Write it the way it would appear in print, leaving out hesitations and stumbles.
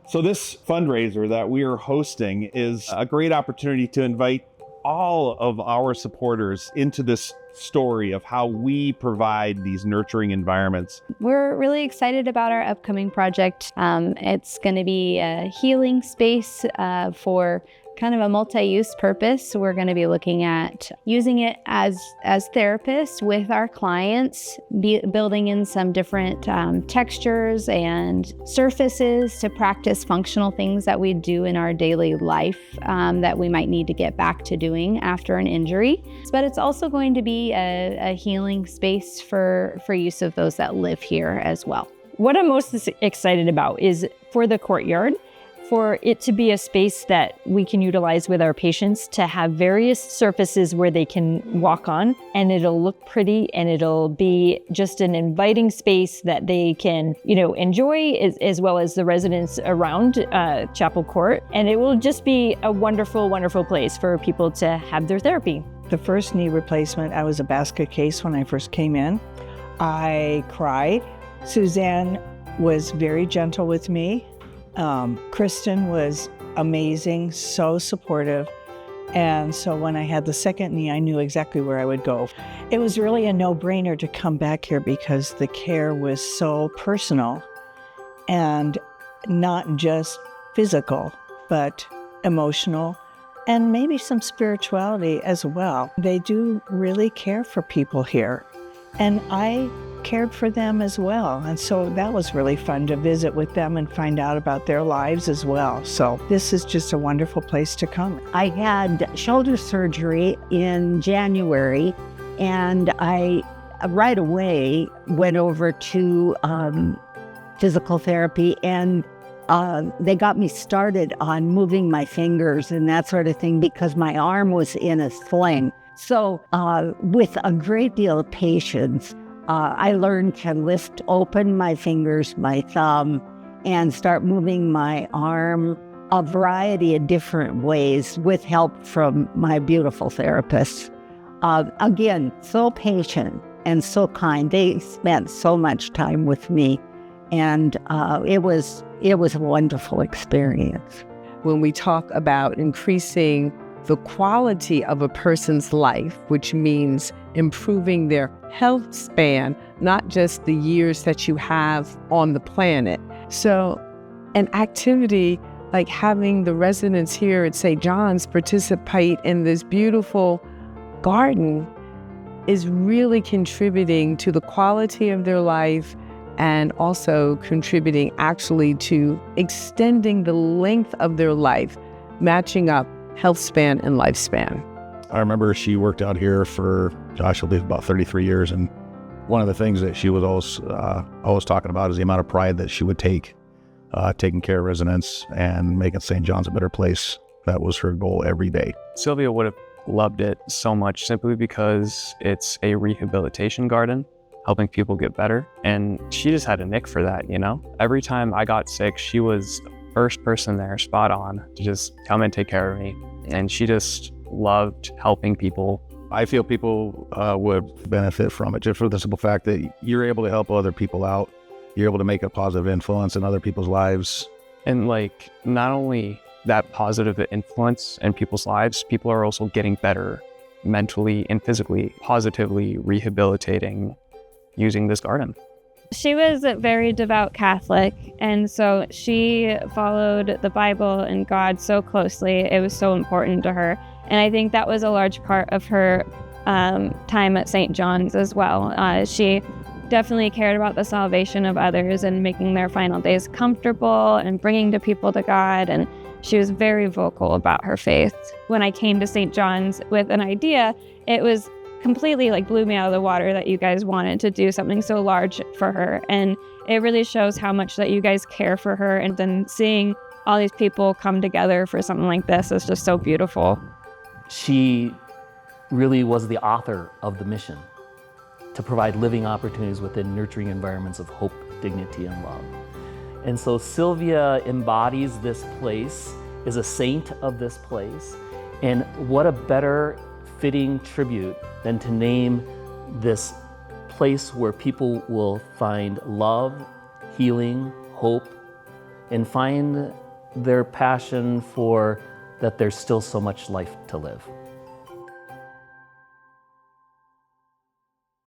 So this fundraiser that we are hosting is a great opportunity to invite all of our supporters into this story of how we provide these nurturing environments. We're really excited about our upcoming project. It's going to be a healing space for kind of a multi-use purpose. We're going to be looking at using it as therapists with our clients, building in some different textures and surfaces to practice functional things that we do in our daily life that we might need to get back to doing after an injury. But it's also going to be a healing space for use of those that live here as well. What I'm most excited about is for the courtyard, for it to be a space that we can utilize with our patients to have various surfaces where they can walk on, and it'll look pretty, and it'll be just an inviting space that they can, enjoy as well as the residents around Chapel Court. And it will just be a wonderful, wonderful place for people to have their therapy. The first knee replacement, I was a basket case when I first came in. I cried. Suzanne was very gentle with me. Kristen was amazing, so supportive. And so when I had the second knee, I knew exactly where I would go. It was really a no-brainer to come back here because the care was so personal and not just physical, but emotional and maybe some spirituality as well. They do really care for people here. And I cared for them as well. And so that was really fun to visit with them and find out about their lives as well. So this is just a wonderful place to come. I had shoulder surgery in January, and I right away went over to physical therapy, and they got me started on moving my fingers and that sort of thing because my arm was in a sling. So with a great deal of patience, I learned to lift open my fingers, my thumb, and start moving my arm a variety of different ways with help from my beautiful therapists. Again, so patient and so kind. They spent so much time with me, and it was a wonderful experience. When we talk about increasing the quality of a person's life, which means improving their health span, not just the years that you have on the planet. So an activity like having the residents here at St. John's participate in this beautiful garden is really contributing to the quality of their life and also contributing actually to extending the length of their life, matching up health span and lifespan. I remember she worked out here for, I believe about 33 years. And one of the things that she was always talking about is the amount of pride that she would take taking care of residents and making St. John's a better place. That was her goal every day. Sylvia would have loved it so much simply because it's a rehabilitation garden, helping people get better. And she just had a knack for that, Every time I got sick, she was the first person there, spot on, to just come and take care of me. And she just loved helping people. I feel people would benefit from it just for the simple fact that you're able to help other people out. You're able to make a positive influence in other people's lives. And not only that positive influence in people's lives, people are also getting better mentally and physically, positively rehabilitating using this garden. She was a very devout Catholic, and so she followed the Bible and God so closely. It was so important to her. And I think that was a large part of her time at St. John's as well. She definitely cared about the salvation of others and making their final days comfortable and bringing the people to God. And she was very vocal about her faith. When I came to St. John's with an idea, it was completely blew me out of the water that you guys wanted to do something so large for her. And it really shows how much that you guys care for her. And then seeing all these people come together for something like this is just so beautiful. She really was the author of the mission to provide living opportunities within nurturing environments of hope, dignity, and love. And so Sylvia embodies this place, is a saint of this place. And what a better fitting tribute than to name this place where people will find love, healing, hope, and find their passion for that there's still so much life to live.